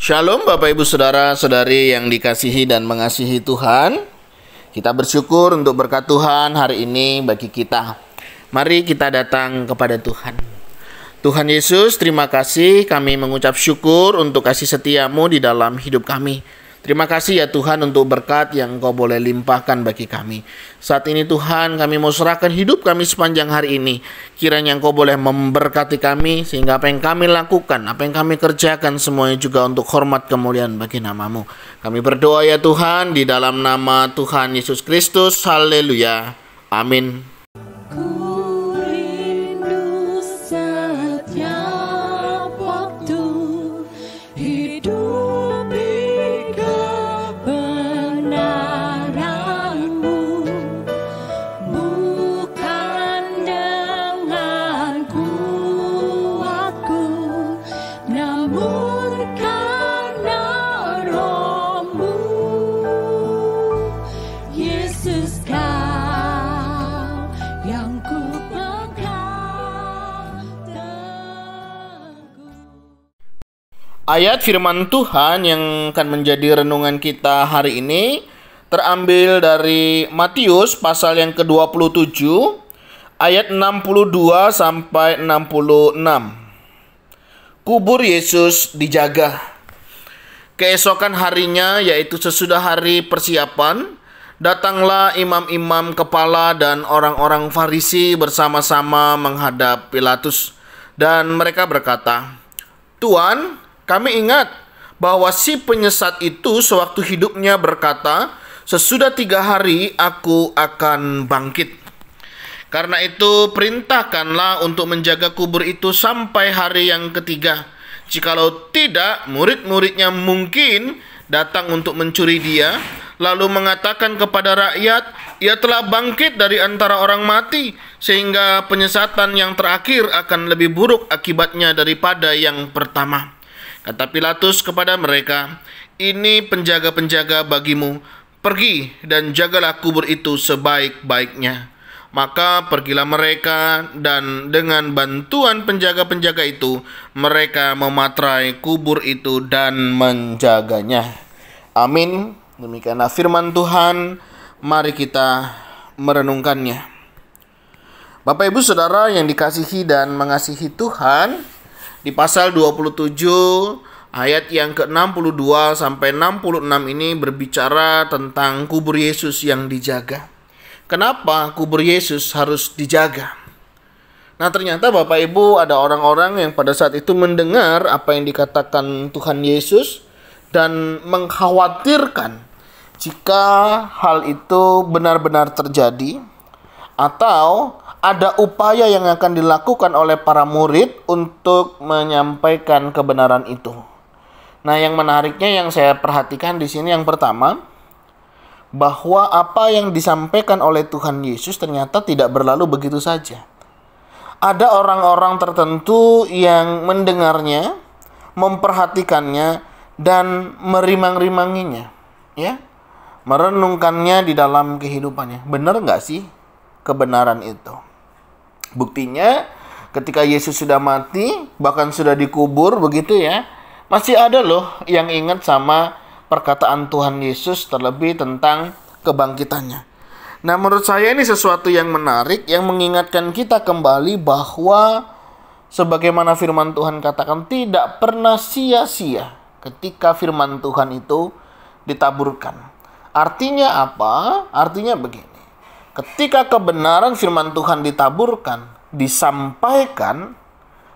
Shalom Bapak Ibu Saudara-saudari yang dikasihi dan mengasihi Tuhan. Kita bersyukur untuk berkat Tuhan hari ini bagi kita. Mari kita datang kepada Tuhan. Tuhan Yesus, terima kasih, kami mengucap syukur untuk kasih setiamu di dalam hidup kami. Terima kasih ya Tuhan untuk berkat yang Engkau boleh limpahkan bagi kami. Saat ini Tuhan, kami mau serahkan hidup kami sepanjang hari ini. Kiranya Engkau boleh memberkati kami, sehingga apa yang kami lakukan, apa yang kami kerjakan, semuanya juga untuk hormat kemuliaan bagi nama-Mu. Kami berdoa ya Tuhan, di dalam nama Tuhan Yesus Kristus. Haleluya. Amin. Ayat firman Tuhan yang akan menjadi renungan kita hari ini terambil dari Matius pasal yang ke-27 ayat 62 sampai 66. Kubur Yesus dijaga. Keesokan harinya, yaitu sesudah hari persiapan, datanglah imam-imam kepala dan orang-orang Farisi bersama-sama menghadap Pilatus, dan mereka berkata, "Tuan, kami ingat bahwa si penyesat itu sewaktu hidupnya berkata, 'Sesudah 3 hari aku akan bangkit.' Karena itu perintahkanlah untuk menjaga kubur itu sampai hari yang ketiga. Jikalau tidak, murid-muridnya mungkin datang untuk mencuri dia, lalu mengatakan kepada rakyat, 'Ia telah bangkit dari antara orang mati,' sehingga penyesatan yang terakhir akan lebih buruk akibatnya daripada yang pertama." Kata Pilatus kepada mereka, "Ini penjaga-penjaga bagimu. Pergi dan jagalah kubur itu sebaik-baiknya." Maka pergilah mereka, dan dengan bantuan penjaga-penjaga itu, mereka mematrai kubur itu dan menjaganya. Amin. Demikianlah firman Tuhan. Mari kita merenungkannya. Bapak Ibu Saudara yang dikasihi dan mengasihi Tuhan, di pasal 27 ayat yang ke-62 sampai 66 ini berbicara tentang kubur Yesus yang dijaga. Kenapa kubur Yesus harus dijaga? Nah, ternyata Bapak Ibu, ada orang-orang yang pada saat itu mendengar apa yang dikatakan Tuhan Yesus dan mengkhawatirkan jika hal itu benar-benar terjadi, atau ada upaya yang akan dilakukan oleh para murid untuk menyampaikan kebenaran itu. Nah, yang menariknya yang saya perhatikan di sini yang pertama, bahwa apa yang disampaikan oleh Tuhan Yesus ternyata tidak berlalu begitu saja. Ada orang-orang tertentu yang mendengarnya, memperhatikannya, dan merimang-rimanginya, ya, merenungkannya di dalam kehidupannya. Benar nggak sih kebenaran itu? Buktinya ketika Yesus sudah mati, bahkan sudah dikubur begitu ya, masih ada loh yang ingat sama perkataan Tuhan Yesus, terlebih tentang kebangkitannya. Nah, menurut saya ini sesuatu yang menarik, yang mengingatkan kita kembali bahwa sebagaimana firman Tuhan katakan, tidak pernah sia-sia ketika firman Tuhan itu ditaburkan. Artinya apa? Artinya begini. Ketika kebenaran firman Tuhan ditaburkan, disampaikan,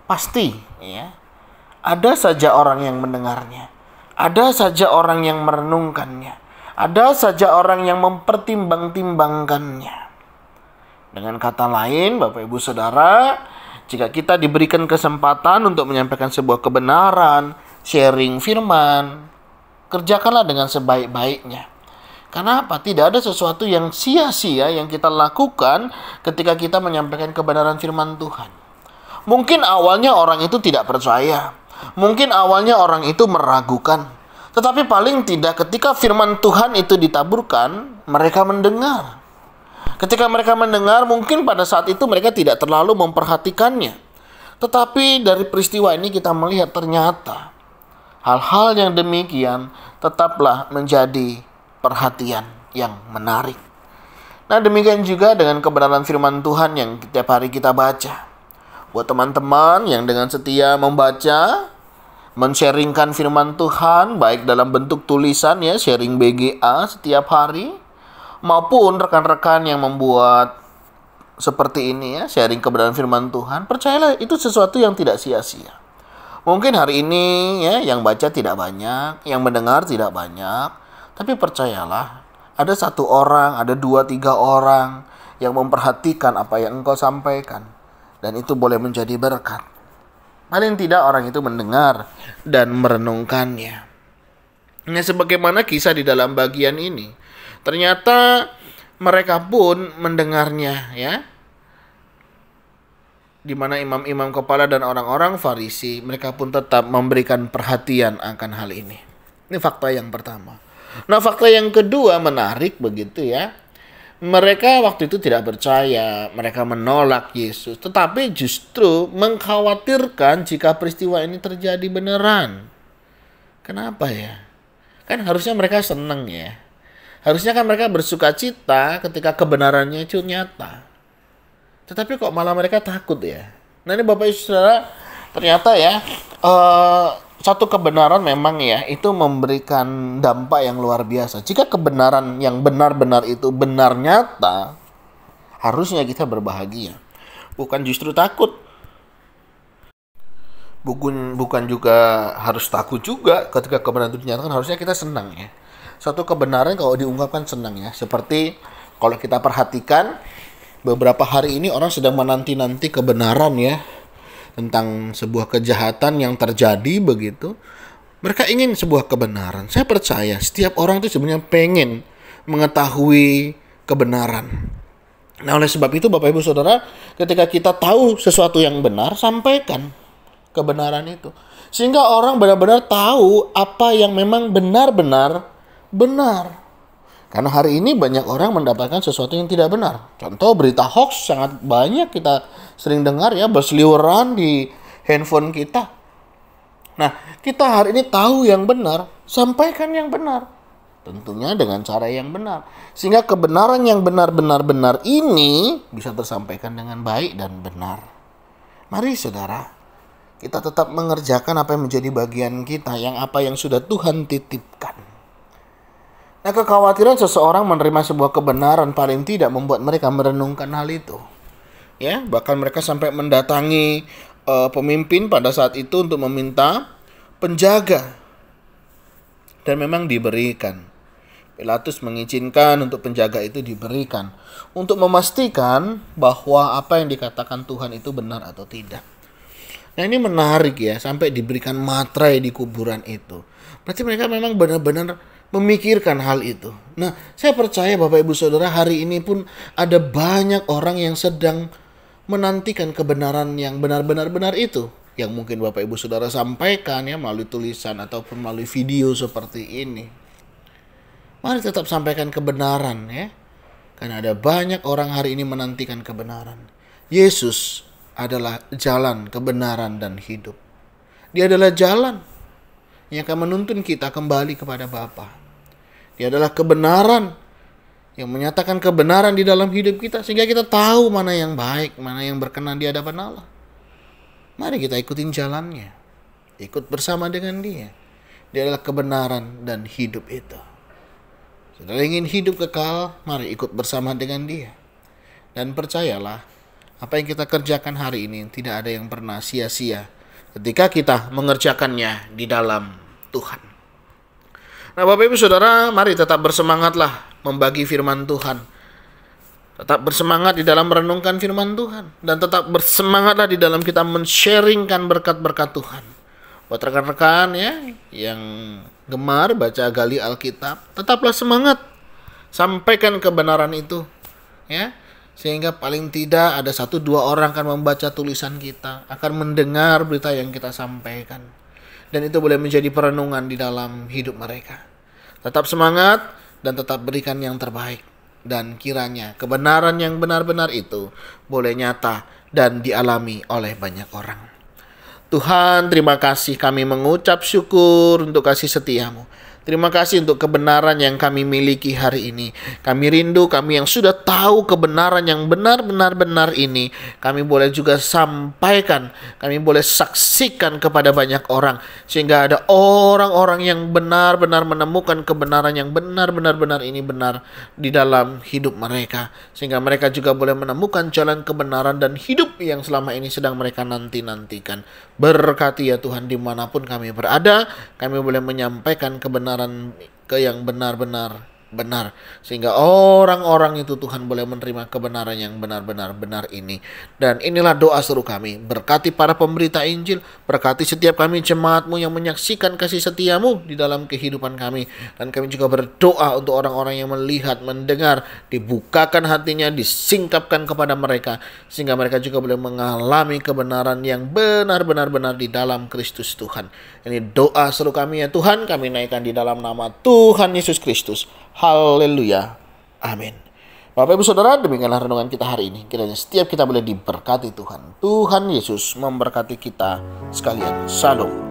pasti ya, ada saja orang yang mendengarnya. Ada saja orang yang merenungkannya. Ada saja orang yang mempertimbang-timbangkannya. Dengan kata lain, Bapak Ibu Saudara, jika kita diberikan kesempatan untuk menyampaikan sebuah kebenaran, sharing firman, kerjakanlah dengan sebaik-baiknya. Karena apa? Tidak ada sesuatu yang sia-sia yang kita lakukan ketika kita menyampaikan kebenaran firman Tuhan. Mungkin awalnya orang itu tidak percaya. Mungkin awalnya orang itu meragukan. Tetapi paling tidak ketika firman Tuhan itu ditaburkan, mereka mendengar. Ketika mereka mendengar, mungkin pada saat itu mereka tidak terlalu memperhatikannya. Tetapi dari peristiwa ini kita melihat ternyata Hal-hal yang demikian tetaplah menjadi perhatian yang menarik. Nah, demikian juga dengan kebenaran firman Tuhan yang setiap hari kita baca. Buat teman-teman yang dengan setia membaca, men-sharingkan firman Tuhan, baik dalam bentuk tulisan ya, sharing BGA setiap hari, maupun rekan-rekan yang membuat seperti ini ya, sharing kebenaran firman Tuhan, percayalah itu sesuatu yang tidak sia-sia. Mungkin hari ini ya, yang baca tidak banyak, yang mendengar tidak banyak, tapi percayalah, ada satu orang, ada 2-3 orang yang memperhatikan apa yang engkau sampaikan. Dan itu boleh menjadi berkat. Paling tidak orang itu mendengar dan merenungkannya. Nah, sebagaimana kisah di dalam bagian ini, ternyata mereka pun mendengarnya ya. Di mana imam-imam kepala dan orang-orang Farisi, mereka pun tetap memberikan perhatian akan hal ini. Ini fakta yang pertama. Nah, fakta yang kedua menarik begitu ya. Mereka waktu itu tidak percaya, mereka menolak Yesus, tetapi justru mengkhawatirkan jika peristiwa ini terjadi beneran. Kenapa ya? Kan harusnya mereka senang ya. Harusnya kan mereka bersuka cita ketika kebenarannya itu nyata. Tetapi kok malah mereka takut ya. Nah, ini Bapak Ibu Saudara, ternyata ya satu kebenaran memang ya itu memberikan dampak yang luar biasa. Jika kebenaran yang benar-benar itu benar nyata, harusnya kita berbahagia, bukan justru takut. Bukan juga harus takut juga ketika kebenaran itu dinyatakan, harusnya kita senang ya. Suatu kebenaran kalau diungkapkan senang ya. Seperti kalau kita perhatikan beberapa hari ini orang sedang menanti-nanti kebenaran ya tentang sebuah kejahatan yang terjadi begitu. Mereka ingin sebuah kebenaran. Saya percaya setiap orang itu sebenarnya pengen mengetahui kebenaran. Nah, oleh sebab itu Bapak Ibu Saudara, ketika kita tahu sesuatu yang benar, sampaikan kebenaran itu. Sehingga orang benar-benar tahu apa yang memang benar-benar benar. Karena hari ini banyak orang mendapatkan sesuatu yang tidak benar. Contoh berita hoax sangat banyak kita sering dengar ya, berseliweran di handphone kita. Nah, kita hari ini tahu yang benar, sampaikan yang benar. Tentunya dengan cara yang benar. Sehingga kebenaran yang benar-benar ini bisa tersampaikan dengan baik dan benar. Mari saudara, kita tetap mengerjakan apa yang menjadi bagian kita, apa yang sudah Tuhan titipkan. Nah, kekhawatiran seseorang menerima sebuah kebenaran paling tidak membuat mereka merenungkan hal itu. Ya, bahkan mereka sampai mendatangi pemimpin pada saat itu untuk meminta penjaga. Dan memang diberikan. Pilatus mengizinkan untuk penjaga itu diberikan untuk memastikan bahwa apa yang dikatakan Tuhan itu benar atau tidak. Nah, ini menarik ya, sampai diberikan materai di kuburan itu. Berarti mereka memang benar-benar memikirkan hal itu. Nah, saya percaya Bapak Ibu Saudara, hari ini pun ada banyak orang yang sedang menantikan kebenaran yang benar-benar benar itu. Yang mungkin Bapak Ibu Saudara sampaikan ya melalui tulisan ataupun melalui video seperti ini. Mari tetap sampaikan kebenaran ya. Karena ada banyak orang hari ini menantikan kebenaran. Yesus adalah jalan, kebenaran, dan hidup. Dia adalah jalan yang akan menuntun kita kembali kepada Bapa. Dia adalah kebenaran yang menyatakan kebenaran di dalam hidup kita sehingga kita tahu mana yang baik, mana yang berkenan di hadapan Allah. Mari kita ikutin jalannya. Ikut bersama dengan Dia. Dia adalah kebenaran dan hidup itu. Saudara ingin hidup kekal, mari ikut bersama dengan Dia. Dan percayalah, apa yang kita kerjakan hari ini tidak ada yang pernah sia-sia ketika kita mengerjakannya di dalam Tuhan. Nah, Bapak Ibu Saudara, mari tetap bersemangatlah membagi firman Tuhan. Tetap bersemangat di dalam merenungkan firman Tuhan. Dan tetap bersemangatlah di dalam kita men-sharingkan berkat-berkat Tuhan. Buat rekan-rekan ya yang gemar baca gali Alkitab, tetaplah semangat. Sampaikan kebenaran itu ya. Sehingga paling tidak ada 1-2 orang akan membaca tulisan kita, akan mendengar berita yang kita sampaikan. Dan itu boleh menjadi perenungan di dalam hidup mereka. Tetap semangat dan tetap berikan yang terbaik. Dan kiranya kebenaran yang benar-benar itu boleh nyata dan dialami oleh banyak orang. Tuhan, terima kasih, kami mengucap syukur untuk kasih setia-Mu. Terima kasih untuk kebenaran yang kami miliki hari ini. Kami rindu, kami yang sudah tahu kebenaran yang benar-benar ini, kami boleh juga sampaikan, kami boleh saksikan kepada banyak orang, sehingga ada orang-orang yang benar-benar menemukan kebenaran yang benar-benar ini benar di dalam hidup mereka, sehingga mereka juga boleh menemukan jalan kebenaran dan hidup yang selama ini sedang mereka nanti-nantikan. Berkati ya Tuhan, dimanapun kami berada, kami boleh menyampaikan kebenaran yang benar-benar benar, sehingga orang-orang itu Tuhan boleh menerima kebenaran yang benar-benar benar ini. Dan inilah doa seru kami. Berkati para pemberita Injil, berkati setiap kami jemaat-Mu yang menyaksikan kasih setia-Mu di dalam kehidupan kami. Dan kami juga berdoa untuk orang-orang yang melihat, mendengar, dibukakan hatinya, disingkapkan kepada mereka, sehingga mereka juga boleh mengalami kebenaran yang benar-benar benar di dalam Kristus Tuhan. Ini doa seru kami ya Tuhan, kami naikkan di dalam nama Tuhan Yesus Kristus. Haleluya. Amin. Bapak Ibu Saudara, demikianlah renungan kita hari ini. Kiranya setiap kita boleh diberkati Tuhan. Tuhan Yesus memberkati kita sekalian. Shalom.